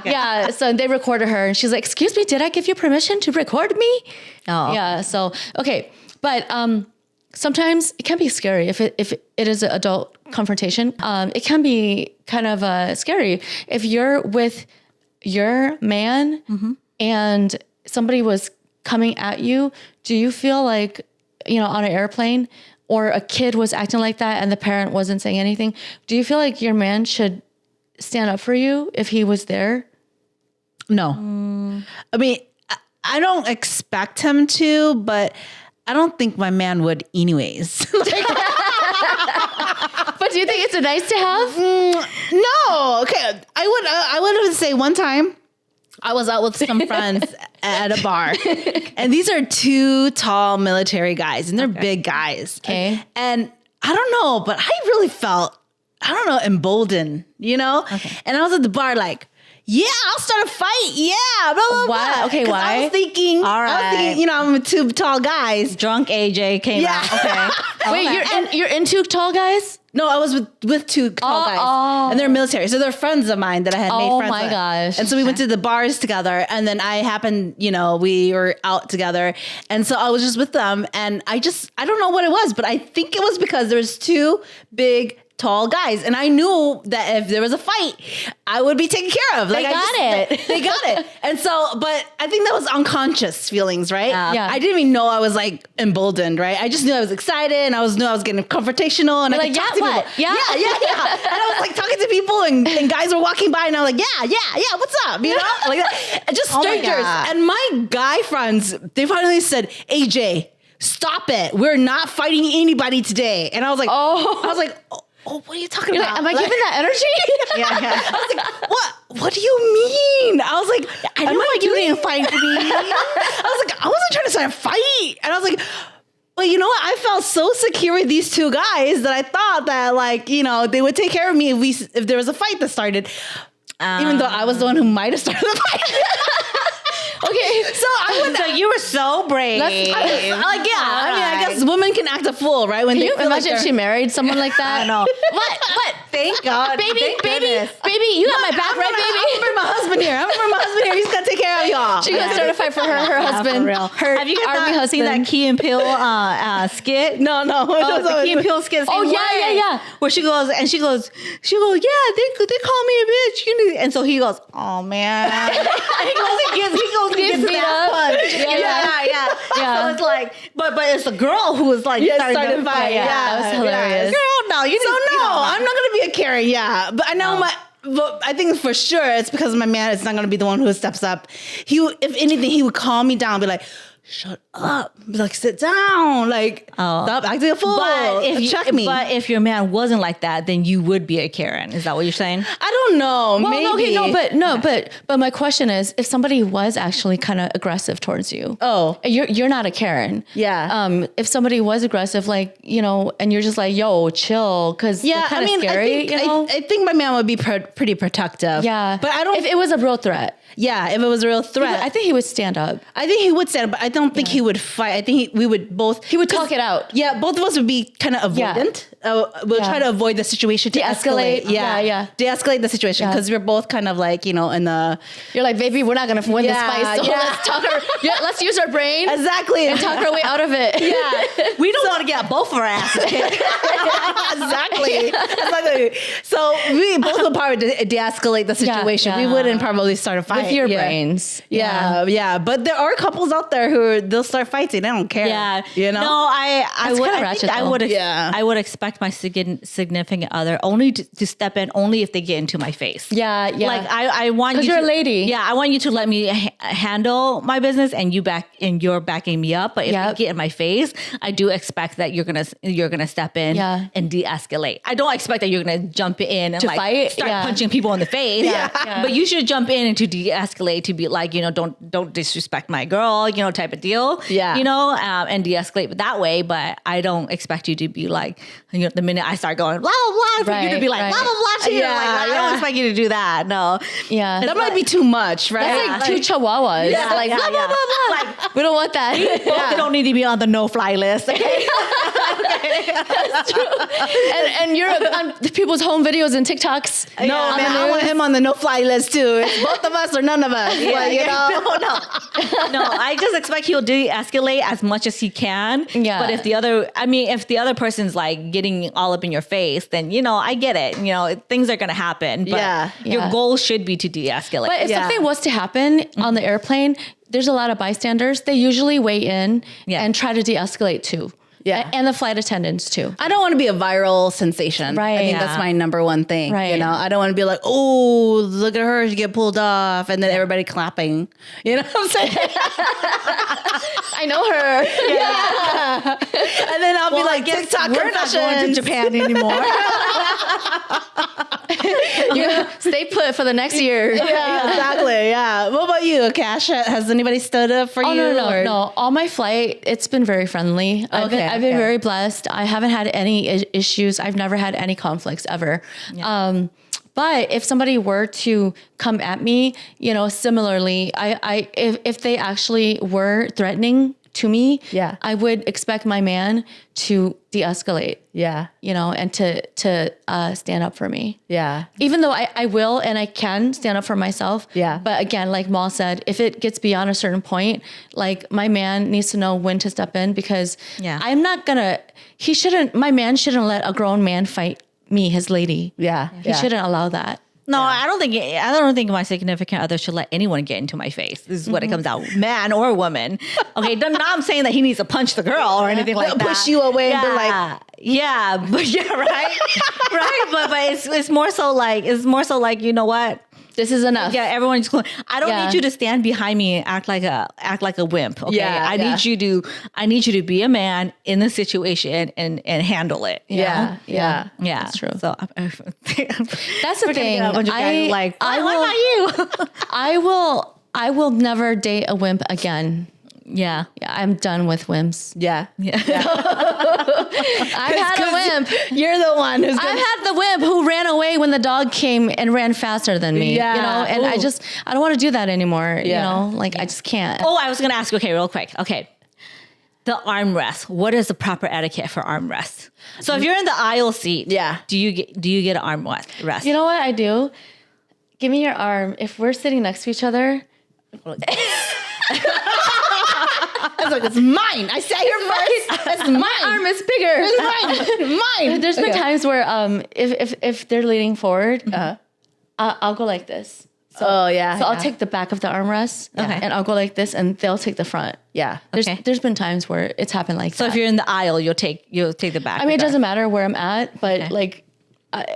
Yeah. So they recorded her, and she's like, excuse me, did I give you permission to record me? Oh, yeah. So okay, but sometimes it can be scary if it is an adult confrontation. It can be kind of scary if you're with your man. Mm-hmm. And somebody was coming at you. Do you feel like, on an airplane, or a kid was acting like that and the parent wasn't saying anything? Do you feel like your man should stand up for you if he was there? No. I mean, I don't expect him to, but I don't think my man would anyways. But do you think it's a nice to have? No. Okay. I would say one time, I was out with some friends at a bar, and these are two tall military guys, and they're big guys. Okay. And I don't know, but I really felt, emboldened, Okay. And I was at the bar like, yeah, I'll start a fight. Yeah, blah, blah, why? blah. Okay, why? I was thinking, I'm with two tall guys. Drunk AJ came out. Okay. Wait, you're into tall guys? No, I was with two tall guys, and they're military, so they're friends of mine that I had made friends with. Oh my gosh! And so we went to the bars together, and then I happened, we were out together, and so I was just with them, and I don't know what it was, but I think it was because there's two big, tall guys, and I knew that if there was a fight, I would be taken care of. They got it. And so, but I think that was unconscious feelings, right? Yeah. I didn't even know I was like emboldened, right? I just knew I was excited, and knew I was getting confrontational, and you're I could talk to people. Yeah. And I was like talking to people, and guys were walking by, and I was like, yeah, what's up? Like that. And just strangers. And my guy friends, they finally said, AJ, stop it. We're not fighting anybody today. And I was like, oh, what are you talking about? Like, am I giving that energy? Yeah. I was like, what do you mean? I was like, I know what you didn't fight me. I was like, I wasn't trying to start a fight. And I was like, well, you know what? I felt so secure with these two guys that I thought that they would take care of me if there was a fight that started. Even though I was the one who might have started the fight. Okay, so you were so brave. I guess women can act a fool, right? When can you imagine she married someone like that? I know. What? Thank God. Baby, you got my back, right, baby? I'm bring my husband here. He's gonna take care of y'all. She got certified for her husband. For real. Have you guys seen that Key and Peele skit? No. The Key and Peele skit. Oh yeah. Where she goes, yeah, they call me a bitch. And so he goes, oh man. he goes and gets that punch. Yeah. So it's like, but it's a girl who was like starting to fight. Yeah, that was hilarious. Girl, no, I'm not gonna be a Karen. Yeah, but I know But I think for sure it's because my man is not going to be the one who steps up. If anything, he would calm me down, be like, "Shut up, like sit down, like stop acting a fool. Check me. But if your man wasn't like that, then you would be a Karen. Is that what you're saying? I don't know. Well, maybe. But my question is, if somebody was actually kind of aggressive towards you, you're not a Karen. Yeah. If somebody was aggressive, like, you know, and you're just like, yo, chill, because they're kind of scary. I think my man would be pretty protective. Yeah. But I don't. If it was a real threat. Yeah, if it was a real threat. I think he would stand up. I think he would stand up, but I don't think he would fight. I think we would both. He would talk it out. Yeah, both of us would be kind of avoidant. We'll try to avoid the situation to De-escalate. escalate. Yeah. De-escalate the situation because we're both kind of like, you know, in the. You're like, baby, we're not going to win this fight. So let's talk let's use our brain. Exactly. And talk our way out of it. Yeah. We don't want to get both of our asses kicked. Exactly. So we both would probably de-escalate the situation. Yeah. We wouldn't probably start a fight. With your brains. Yeah. But there are couples out there who they'll start fighting. They don't care. Yeah. You know? No, I would expect my significant other only to step in only if they get into my face. Yeah. Like I want you. Because you're a lady. Yeah, I want you to let me handle my business, and you're backing me up. But if you get in my face, I do expect that you're gonna step in and de-escalate. I don't expect that you're gonna jump in and fight? start punching people in the face. But you should jump in and to de-escalate, to be like, you know, don't disrespect my girl, you know, type of deal. Yeah. You know, and de-escalate that way. But I don't expect you to be like, you know, the minute I start going blah blah blah, for you to be like blah blah blah too. Yeah, I don't expect you to do that. No. Yeah. That might be too much, right? That's like two chihuahuas. Yeah, like blah, blah, blah, blah. Like, we don't want that. You don't need to be on the no-fly list. Okay? That's true. And you're on people's home videos and TikToks. No, man, I want him on the no-fly list too. It's both of us or none of us. Like, you know? No. I just expect he'll de-escalate as much as he can. Yeah. But if the other person's like getting all up in your face, then, you know, I get it. You know, things are going to happen. But your goal should be to de-escalate. But if something was to happen on the airplane, there's a lot of bystanders. They usually weigh in and try to de-escalate too. Yeah. And the flight attendants too. I don't want to be a viral sensation. Right. I think that's my number one thing. Right. You know, I don't want to be like, oh, look at her, she get pulled off, and then everybody clapping. You know what I'm saying? I know her. Yeah. And then I'll be like, TikTok we're not going to Japan anymore. Stay put for the next year. Yeah, exactly. Yeah. What about you, Cash? Has anybody stood up for you? No. All my flight, it's been very friendly. I've been very blessed. I haven't had any issues. I've never had any conflicts ever. Yeah. But if somebody were to come at me, you know, similarly, if they actually were threatening to me, I would expect my man to de-escalate. Yeah. You know, and to stand up for me. Yeah. Even though I will and I can stand up for myself. Yeah. But again, like Mal said, if it gets beyond a certain point, like my man needs to know when to step in, because I'm not gonna, my man shouldn't let a grown man fight me, his lady. Yeah. He shouldn't allow that. No, I don't think my significant other should let anyone get into my face. This is what it comes out, man or woman. Okay, not I'm saying that he needs to punch the girl or anything like that. Push you away and be like, right, right. But it's more so like you know what. This is enough. Yeah, everyone's cool. I don't need you to stand behind me and act like a wimp. Okay, I need you to be a man in the situation and handle it. Yeah. That's true. So that's the thing. Why not you? I will never date a wimp again. Yeah, I'm done with wimps. Yeah. I've had a wimp. You're the one who's. I've had the wimp who ran away when the dog came and ran faster than me. Yeah. You know, and I don't want to do that anymore. Yeah. You know, like I just can't. Oh, I was gonna ask. Okay, real quick. Okay, the armrest. What is the proper etiquette for armrest? So if you're in the aisle seat, do you get an armrest? You know what I do? Give me your arm. If we're sitting next to each other. I was like, it's mine. I sat here first. It's mine. My arm is bigger. It's mine. There's been times where if they're leaning forward, I'll go like this. So, I'll take the back of the armrest and I'll go like this, and they'll take the front. Yeah. There's been times where it's happened like that. So if you're in the aisle, you'll take the back. I mean, it doesn't matter where I'm at, but like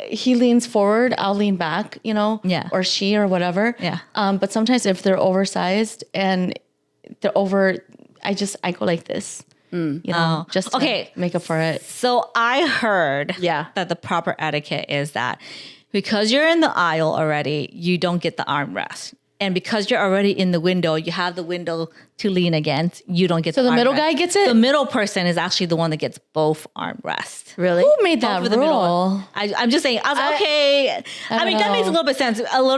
he leans forward, I'll lean back, you know, or she or whatever. Yeah. But sometimes if they're oversized and they're over I go like this. You know, just to make up for it. So I heard that the proper etiquette is that because you're in the aisle already, you don't get the armrest. And because you're already in the window, you have the window to lean against. You don't get. So the middle guy gets it. The middle person is actually the one that gets both armrests. Really? Who made that rule? I'm just saying. I was like, okay. I mean, that makes a little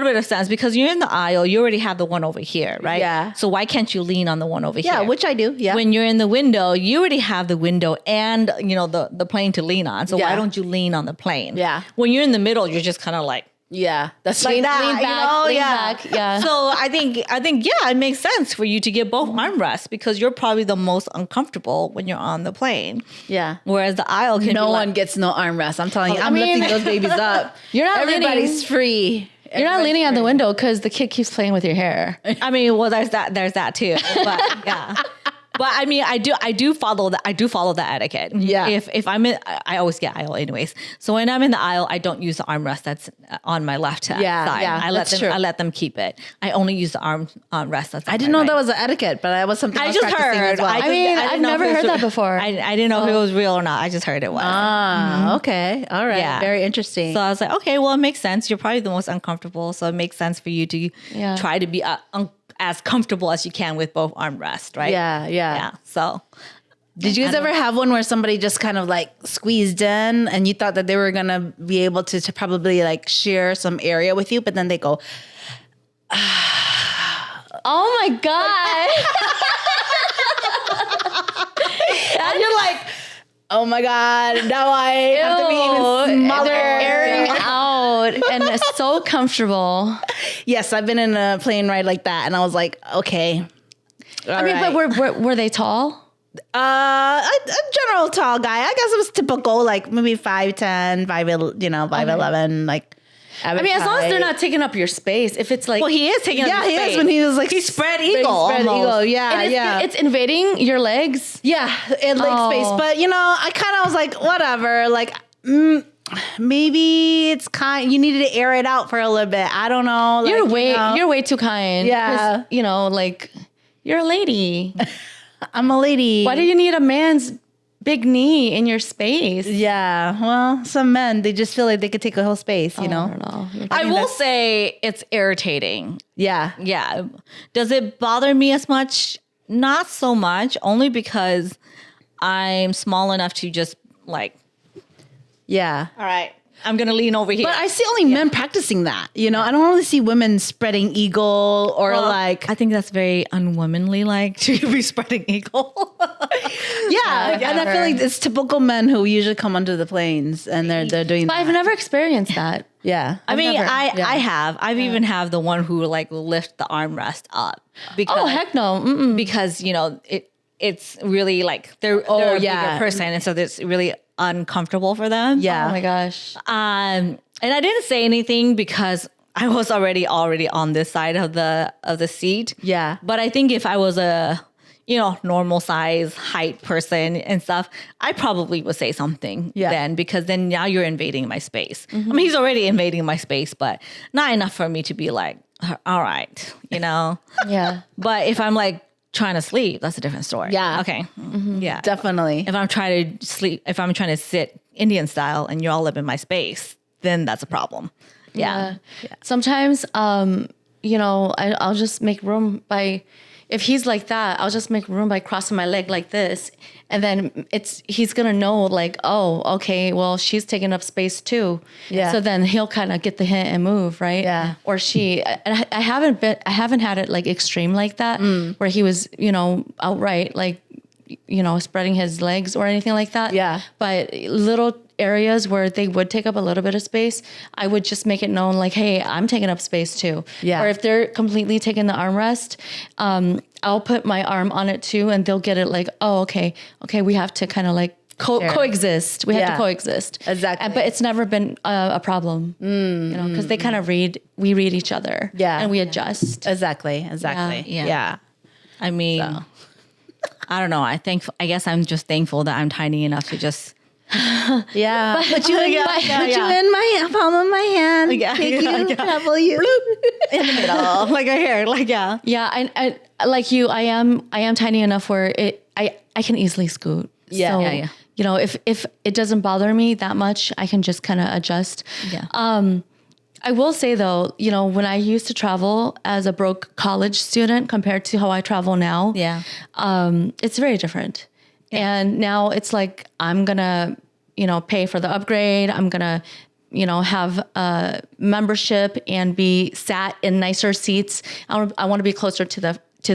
bit of sense because you're in the aisle. You already have the one over here, right? Yeah. So why can't you lean on the one over here? Yeah, which I do. Yeah. When you're in the window, you already have the window and the plane to lean on. So why don't you lean on the plane? Yeah. When you're in the middle, you're just kind of like. Yeah, that's lean that. Lean back. Yeah. So I think it makes sense for you to get both armrests because you're probably the most uncomfortable when you're on the plane. Yeah. Whereas the aisle can no be one gets no armrest. I'm telling you, I'm lifting those babies up. You're not Everybody's free. You're not leaning out the window because the kid keeps playing with your hair. I mean, well, there's that too. But yeah. But I mean, I do follow the etiquette. Yeah. If I'm in, I always get aisle anyways. So when I'm in the aisle, I don't use the armrest that's on my left side. Yeah, I let them keep it. I only use the armrest that's. I didn't know that was an etiquette, but that was something I just practicing heard. as well. I've never heard that before. I didn't know if it was real or not. I just heard it was. Okay, all right, Yeah. very interesting. So I was like, okay, well, it makes sense. You're probably the most uncomfortable, so it makes sense for you to try to be as comfortable as you can with both armrests, right? Yeah. So, did you guys ever have one where somebody just kind of like squeezed in and you thought that they were gonna be able to probably like share some area with you, but then they go, oh my God. and you're like, oh my God, now I have to be even smaller. Airing out and it's so comfortable. Yes, I've been in a plane ride like that, and I was like, okay. But were they tall? A general tall guy. I guess it was typical, like maybe 5'10", 5'11", like. I mean, as long as they're not taking up your space. If it's like, well, he is taking up your space. Yeah, he is when he was like he's spread eagle. Spread eagle. Yeah. It's invading your legs. Yeah, in leg space. But I kind of was like, whatever. Like, maybe it's you needed to air it out for a little bit. I don't know. Like, you're way too kind. Yeah. Like you're a lady. I'm a lady. Why do you need a man's big knee in your space? Yeah. Well, some men, they just feel like they could take a whole space, I don't know. I will say it's irritating. Yeah. Yeah. Does it bother me as much? Not so much, only because I'm small enough to just like, yeah. All right, I'm going to lean over here. But I see only men practicing that. I don't really see women spreading eagle or like. I think that's very unwomanly, like to be spreading eagle. Yeah. And I feel like it's typical men who usually come onto the planes and they're doing But that. I've never experienced that. Yeah. I have. I've even have the one who like will lift the armrest up. Oh, heck no. Mm-mm. Because, it's really like they're a bigger person. And so it's really uncomfortable for them. Yeah. Oh my gosh. And I didn't say anything because I was already on this side of the seat. Yeah. But I think if I was a normal size height person and stuff, I probably would say something then, because then now you're invading my space. Mm-hmm. I mean, he's already invading my space, but not enough for me to be like, all right, Yeah. But if I'm like trying to sleep, that's a different story. Yeah. Okay. Mm-hmm. Yeah. Definitely. If I'm trying to sleep, if I'm trying to sit Indian style and you're all up in my space, then that's a problem. Yeah. Sometimes, I'll just make room by, if he's like that, I'll just make room by crossing my leg like this. And then he's going to know like, oh, okay, well, she's taking up space too. Yeah. So then he'll kind of get the hint and move, right? Yeah. Or she, and I haven't had it like extreme like that where he was, outright like, spreading his legs or anything like that. Yeah. But little areas where they would take up a little bit of space, I would just make it known like, hey, I'm taking up space too. Yeah. Or if they're completely taking the armrest, I'll put my arm on it too, and they'll get it like, oh, okay, we have to kind of like coexist. We have to coexist. Exactly. But it's never been a problem, because they kind of we read each other. Yeah. And we adjust. Exactly. Yeah. I mean, I don't know. I guess I'm just thankful that I'm tiny enough to just Yeah. Put you in my palm of my hand. Yeah, Take yeah, you, yeah. travel you. in the middle, like right here, like Yeah, I like you. I am tiny enough where I can easily scoot. Yeah. So, Yeah. you know, if it doesn't bother me that much, I can just kind of adjust. Yeah. I will say though, you know, when I used to travel as a broke college student compared to how I travel now, it's very different. Yeah. And now it's like, I'm gonna, you know, pay for the upgrade. I'm gonna, you know, have a membership and be sat in nicer seats. I want to be closer to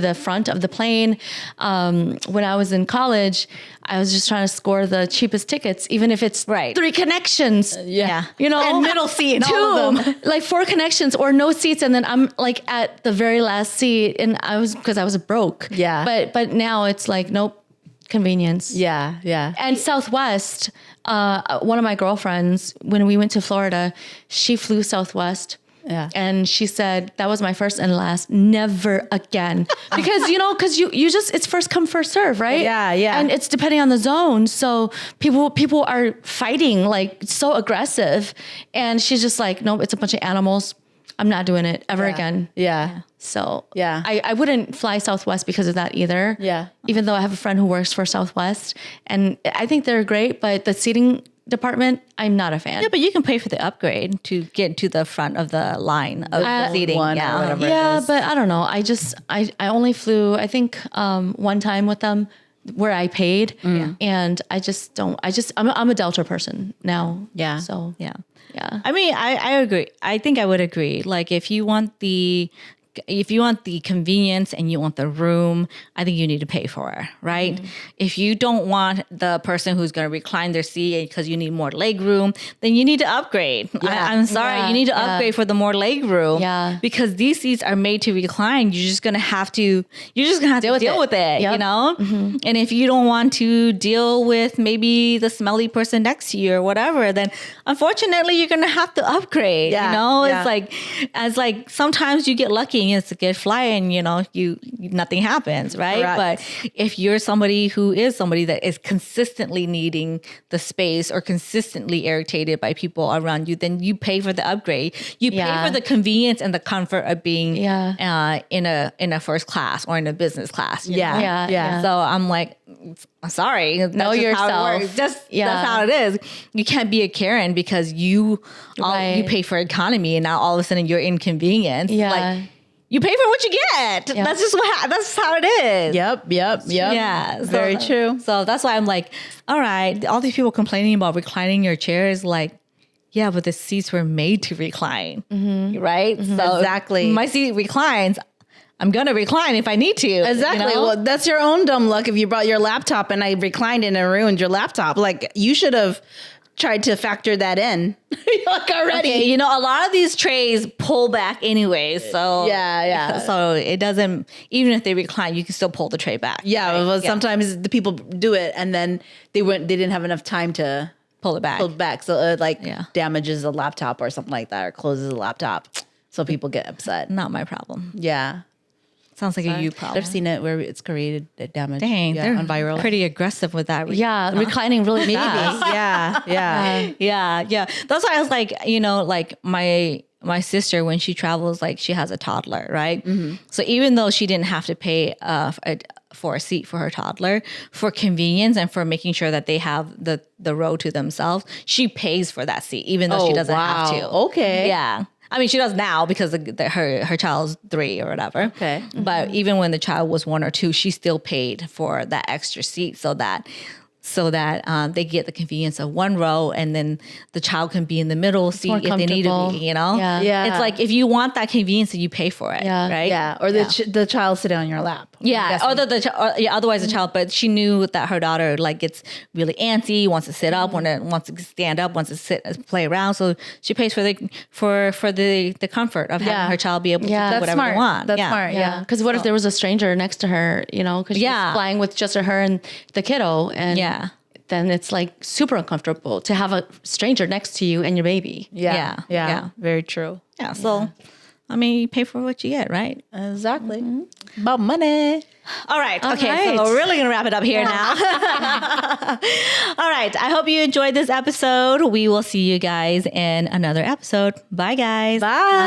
the front of the plane. When I was in college, I was just trying to score the cheapest tickets, even if it's 3 connections. Yeah. You know, and middle seat, 2, like 4 connections or no seats. And then I'm like at the very last seat, and because I was broke. Yeah. But now it's like, nope, convenience. Yeah. Yeah. And Southwest, one of my girlfriends, when we went to Florida, she flew Southwest. Yeah. And she said, that was my first and last, never again. Because, you know, because you just, it's first come, first serve, right? Yeah, yeah. And it's depending on the zone. So people are fighting, like so aggressive. And she's just like, nope, it's a bunch of animals. I'm not doing it ever again. Yeah. So Yeah. I wouldn't fly Southwest because of that either. Yeah. Even though I have a friend who works for Southwest, and I think they're great, but the seating department, I'm not a fan. Yeah, but you can pay for the upgrade to get to the front of the line of the seating. one or Yeah. whatever. Yeah, but I don't know. I only flew, I think, one time with them where I paid, and I'm a Delta person now. Yeah. So Yeah. yeah. I mean, I agree. I think I would agree. Like if you want the convenience and you want the room, I think you need to pay for it, right? If you don't want the person who's going to recline their seat because you need more leg room, then you need to upgrade. I'm sorry, you need to upgrade for the more leg room. Yeah. Because these seats are made to recline. You're just going to have to deal with it, you know? And if you don't want to deal with maybe the smelly person next to you or whatever, then unfortunately you're going to have to upgrade, you know? It's like sometimes you get lucky and it's a good flight and, you know, nothing happens, right? Correct. But if you're somebody that is consistently needing the space or consistently irritated by people around you, then you pay for the upgrade. You pay for the convenience and the comfort of being in a first class or in a business class. You know? Yeah. So I'm like, I'm sorry. Know yourself. That's how it is. You can't be a Karen because you pay for economy and now all of a sudden you're inconvenienced. Yeah. Like, you pay for what you get. Yep. That's how it is. Yep. Yeah. Very true. So that's why I'm like, all right, all these people complaining about reclining your chairs, like, yeah, but the seats were made to recline, right? So Exactly. my seat reclines. I'm going to recline if I need to. Exactly. You know? Well, that's your own dumb luck if you brought your laptop and I reclined it and ruined your laptop. Like, you should have tried to factor that in like already. Okay, you know, a lot of these trays pull back anyway. So Yeah. So it doesn't, even if they recline, you can still pull the tray back. Yeah. right? Well, sometimes the people do it and then they didn't have enough time to pull it back. So it damages a laptop or something like that, or closes a laptop. So people get upset. Not my problem. Yeah. Sounds like a you problem. I've seen it where it's created damage. Dang, they're on viral. pretty aggressive with that. Reclining really fast. Yeah. That's why I was like, you know, like my sister, when she travels, like she has a toddler, right? So even though she didn't have to pay for a seat for her toddler, for convenience and for making sure that they have the row to themselves, she pays for that seat, even though she doesn't have to. Okay. Yeah. I mean, she does now because her child's 3 or whatever. Okay. But even when the child was 1 or 2, she still paid for that extra seat so that they get the convenience of one row and then the child can be in the middle seat if they need to be, you know? Yeah. It's like, if you want that convenience, then you pay for it, right? Yeah. Or the child sitting on your lap. Yeah, otherwise the child, but she knew that her daughter like gets really antsy, wants to sit up, wants to stand up, wants to sit play around. So she pays for the comfort of having her child be able to do whatever smart. they want. That's smart. Yeah. Because what if there was a stranger next to her, you know, because she's flying with just her and the kiddo. And then it's like super uncomfortable to have a stranger next to you and your baby. Yeah. Very true. Yeah. So I mean, you pay for what you get, right? Exactly. About money. All right. Okay. So we're really going to wrap it up here now. All right. I hope you enjoyed this episode. We will see you guys in another episode. Bye, guys. Bye.